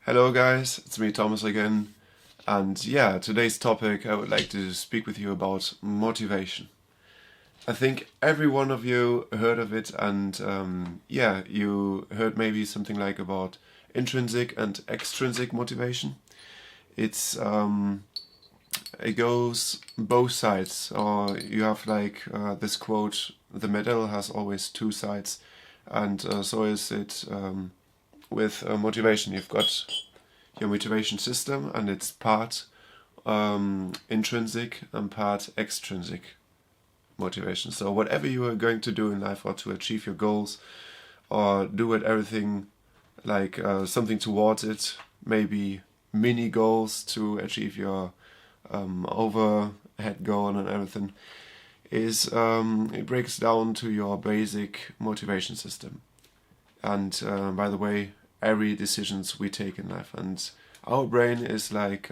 Hello guys, it's me Thomas again, and yeah, today's topic I would like to speak with you about motivation. I think every one of you heard of it, and yeah, you heard maybe something like about intrinsic and extrinsic motivation. It's it goes both sides, or you have like this quote: "The medal has always two sides," and so is it with motivation. You've got your motivation system, and it's part intrinsic and part extrinsic motivation. So whatever you are going to do in life, or to achieve your goals, or do it everything like something towards it, maybe mini goals to achieve your overhead goal and everything, is it breaks down to your basic motivation system. And by the way, every decisions we take in life, and our brain is like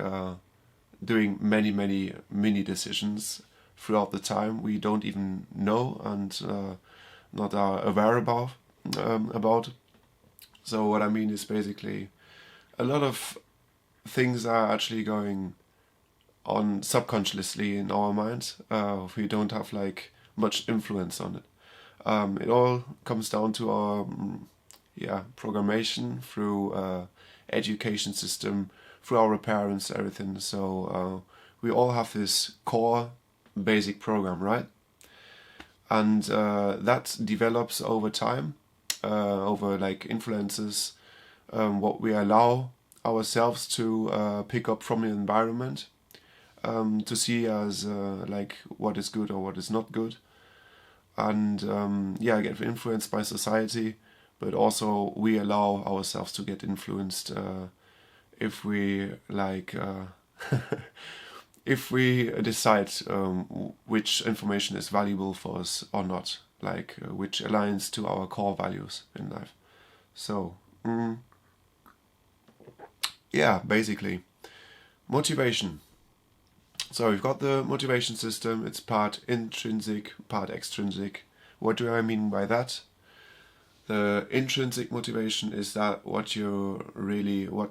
doing many mini decisions throughout the time we don't even know and not are aware about. So what I mean is basically a lot of things are actually going on subconsciously in our mind. We don't have like much influence on it. It all comes down to our programmation through education system, through our parents, everything. So we all have this core basic program, right? And that develops over time, over like influences, what we allow ourselves to pick up from the environment, to see as like what is good or what is not good, and get influenced by society, but also we allow ourselves to get influenced if we like if we decide which information is valuable for us or not, like which aligns to our core values in life. So basically motivation. So we've got the motivation system. It's part intrinsic, part extrinsic. What do I mean by that? The intrinsic motivation is that what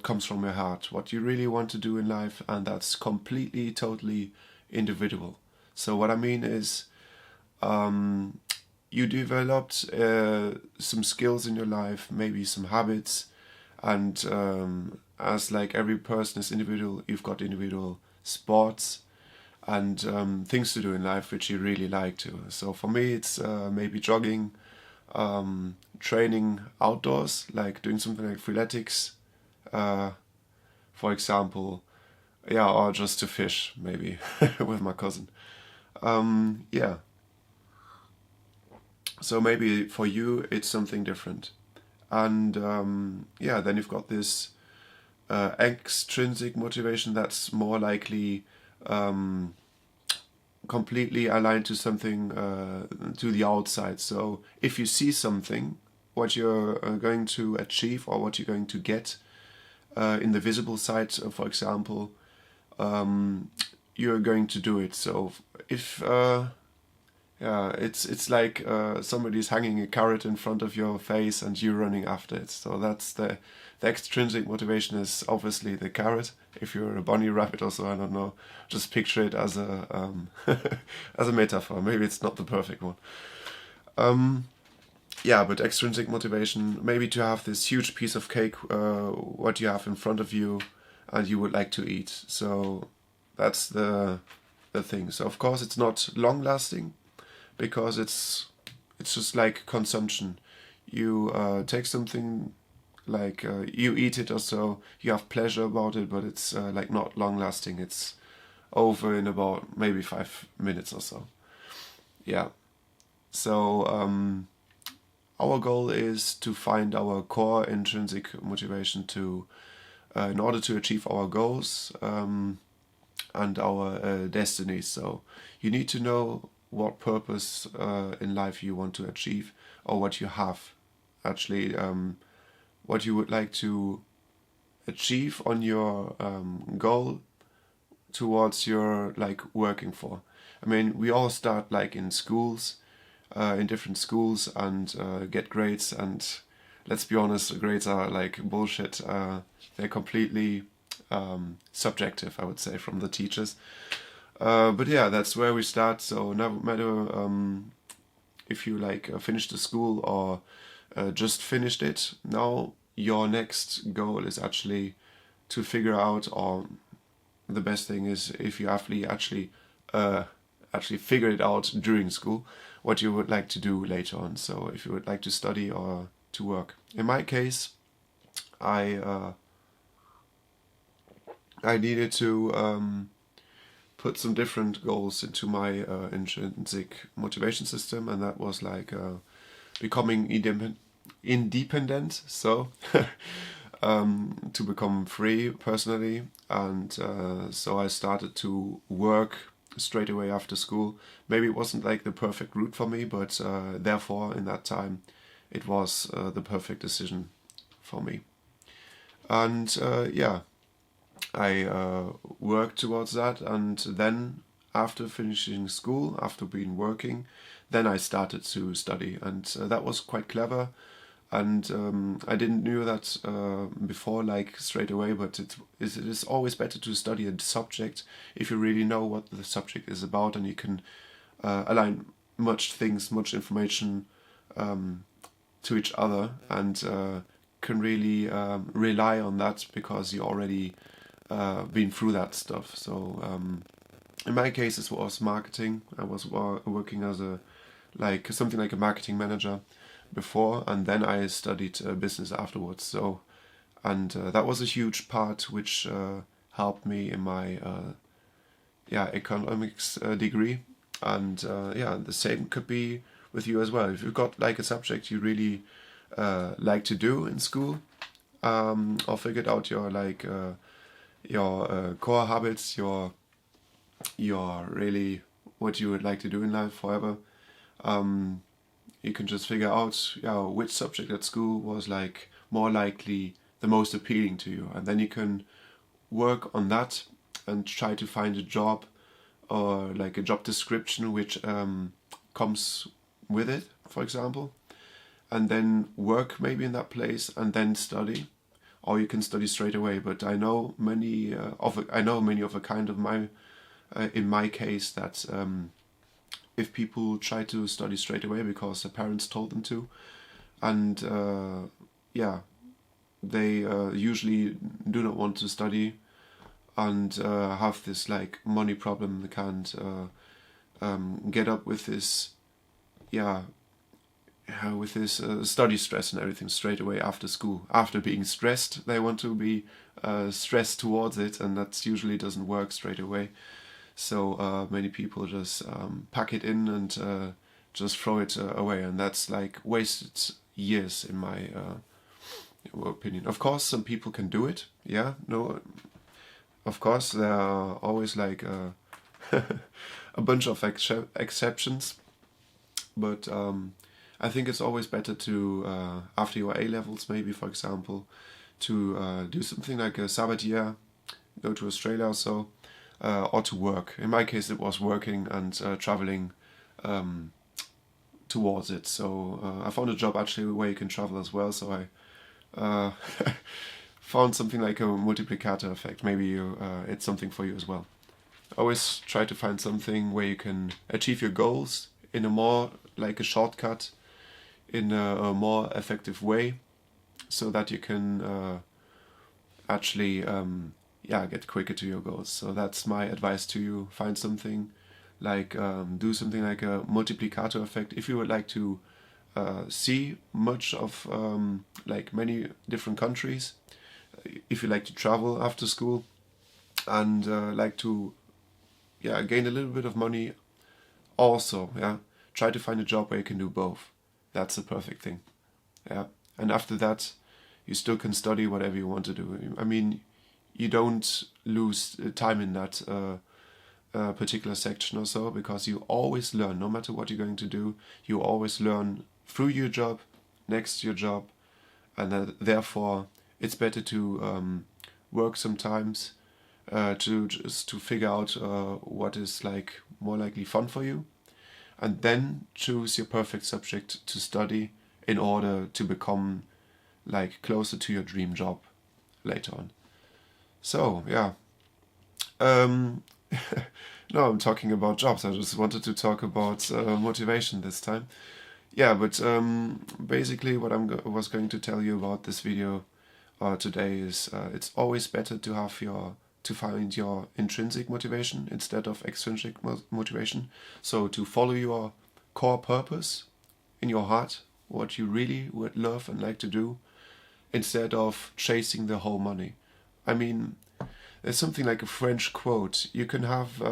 comes from your heart, what you really want to do in life, and that's completely, totally individual. So what I mean is, you developed some skills in your life, maybe some habits, and as like every person is individual, you've got individual sports and things to do in life which you really like to. So for me, it's maybe jogging, training outdoors, like doing something like freeletics, for example, or just to fish maybe with my cousin. Yeah. So maybe for you it's something different, and then you've got this extrinsic motivation that's more likely completely aligned to something to the outside. So if you see something, what you're going to achieve or what you're going to get in the visible side, for example, you're going to do it. So if it's like somebody's hanging a carrot in front of your face and you're running after it. So that's the extrinsic motivation is obviously the carrot. If you're a bunny rabbit or so, I don't know. Just picture it as a as a metaphor. Maybe it's not the perfect one. But extrinsic motivation, maybe to have this huge piece of cake, what you have in front of you, and you would like to eat. So that's the thing. So of course it's not long lasting, because it's just like consumption. You take something, like you eat it or so, you have pleasure about it, but it's like not long lasting. It's over in about maybe 5 minutes or so. Yeah. So our goal is to find our core intrinsic motivation to in order to achieve our goals and our destinies. So you need to know what purpose in life you want to achieve, or what you have actually, what you would like to achieve on your goal towards your like working for. I mean, we all start like in schools, in different schools, and get grades, and let's be honest, grades are like bullshit. They're completely subjective, I would say, from the teachers. But yeah, that's where we start. So no matter if you like finished the school or just finished it, now your next goal is actually to figure out, or the best thing is if you actually figure it out during school, what you would like to do later on. So if you would like to study or to work. In my case, I needed to put some different goals into my intrinsic motivation system, and that was like becoming independent. So to become free personally, and so I started to work straight away after school. Maybe it wasn't like the perfect route for me, but therefore in that time it was the perfect decision for me. And yeah, I worked towards that, and then after finishing school, after being working, then I started to study, and that was quite clever. And I didn't knew that before, like straight away, but it is always better to study a subject if you really know what the subject is about, and you can align much information to each other, and can really rely on that because you already been through that stuff. So in my case, it was marketing. I was working as something like a marketing manager before, and then I studied business afterwards. So, and that was a huge part which helped me in my economics degree. And yeah, the same could be with you as well. If you've got like a subject you really like to do in school, or figured out your core habits, your really what you would like to do in life forever, you can just figure out which subject at school was like more likely the most appealing to you, and then you can work on that and try to find a job or like a job description which comes with it, for example, and then work maybe in that place and then study, or you can study straight away. But I know many of a kind of my in my case that if people try to study straight away because their parents told them to, and they usually do not want to study and have this like money problem. They can't get up with this study stress and everything straight away after school. After being stressed, they want to be stressed towards it, and that usually doesn't work straight away. So many people just pack it in and just throw it away, and that's like wasted years in my opinion. Of course, some people can do it. Yeah, no, of course there are always like a bunch of exceptions, but I think it's always better to after your A levels, maybe for example, to do something like a sabbatia, go to Australia or so. Or to work. In my case, it was working and traveling towards it. So I found a job actually where you can travel as well. So I found something like a multiplicator effect. Maybe it's something for you as well. Always try to find something where you can achieve your goals in a more like a shortcut, in a more effective way, so that you can actually get quicker to your goals. So that's my advice to you. Find something like do something like a multiplicator effect. If you would like to see much of like many different countries, if you like to travel after school and like to gain a little bit of money also, try to find a job where you can do both. That's the perfect thing. And after that you still can study whatever you want to do. I mean, you don't lose time in that particular section or so, because you always learn. No matter what you're going to do, you always learn through your job, next to your job, and therefore it's better to work sometimes to figure out what is like more likely fun for you, and then choose your perfect subject to study in order to become like closer to your dream job later on. So yeah, now I'm talking about jobs. I just wanted to talk about motivation this time. Yeah, but basically what I was going to tell you about this video today is it's always better to have to find your intrinsic motivation instead of extrinsic motivation. So to follow your core purpose in your heart, what you really would love and like to do, instead of chasing the whole money. I mean, there's something like a French quote. You can have,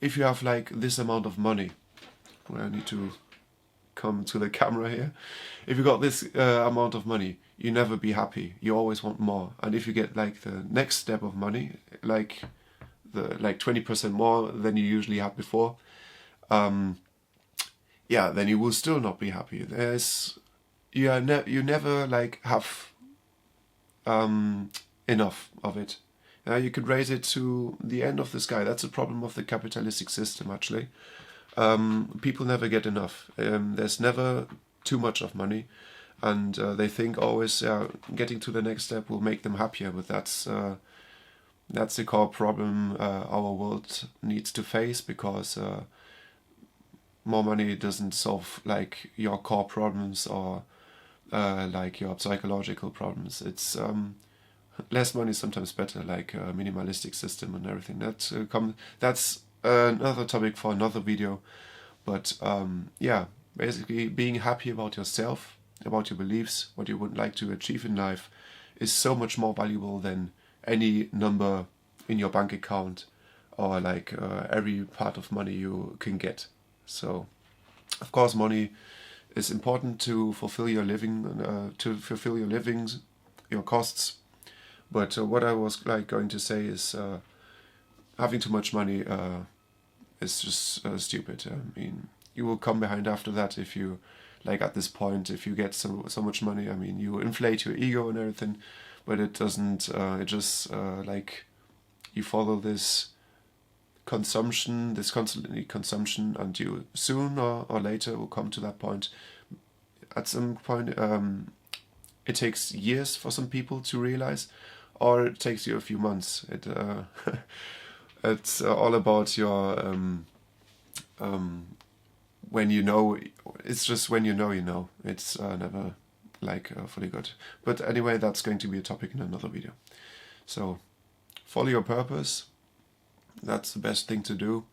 if you have like this amount of money, well, I need to come to the camera here. If you got this amount of money, you never be happy. You always want more. And if you get like the next step of money, like 20% more than you usually had before, yeah, then you will still not be happy. You never like have enough of it. You could raise it to the end of the sky. That's a problem of the capitalistic system, actually. People never get enough. There's never too much of money, and they think always getting to the next step will make them happier. But that's the core problem our world needs to face, because more money doesn't solve like your core problems or like your psychological problems. It's less money is sometimes better, like a minimalistic system and everything. That's another topic for another video. But yeah, basically being happy about yourself, about your beliefs, what you would like to achieve in life, is so much more valuable than any number in your bank account or like every part of money you can get. So of course money is important to fulfill your living, your costs. But what I was like going to say is having too much money is just stupid. I mean, you will come behind after that if you, like at this point, if you get so much money. I mean, you inflate your ego and everything, but it doesn't. It just like you follow this consumption, this constantly consumption, and you sooner or later will come to that point. At some point, it takes years for some people to realize, or it takes you a few months. It's all about your when you know. It's just when you know. It's never like fully good. But anyway, that's going to be a topic in another video. So follow your purpose. That's the best thing to do.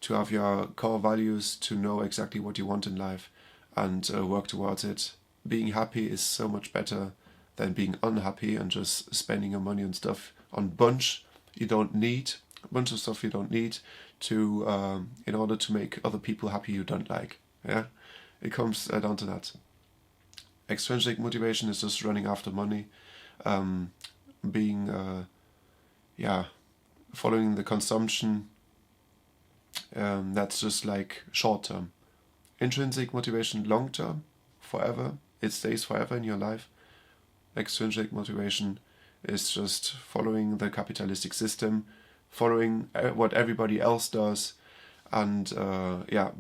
To have your core values, to know exactly what you want in life, and work towards it. Being happy is so much better than being unhappy and just spending your money on stuff, on bunch you don't need, a bunch of stuff you don't need to in order to make other people happy you don't like. Yeah, it comes down to that. Extrinsic motivation is just running after money, being following the consumption. That's just like short term. Intrinsic motivation, long term, forever. It stays forever in your life. Extrinsic motivation is just following the capitalistic system, following what everybody else does, and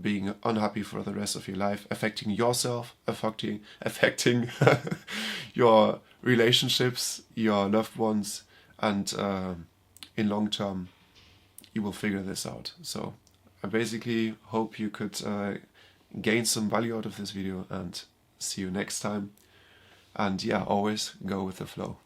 being unhappy for the rest of your life, affecting yourself, affecting your relationships, your loved ones, and in long term you will figure this out. So I basically hope you could gain some value out of this video, and see you next time. And yeah, always go with the flow.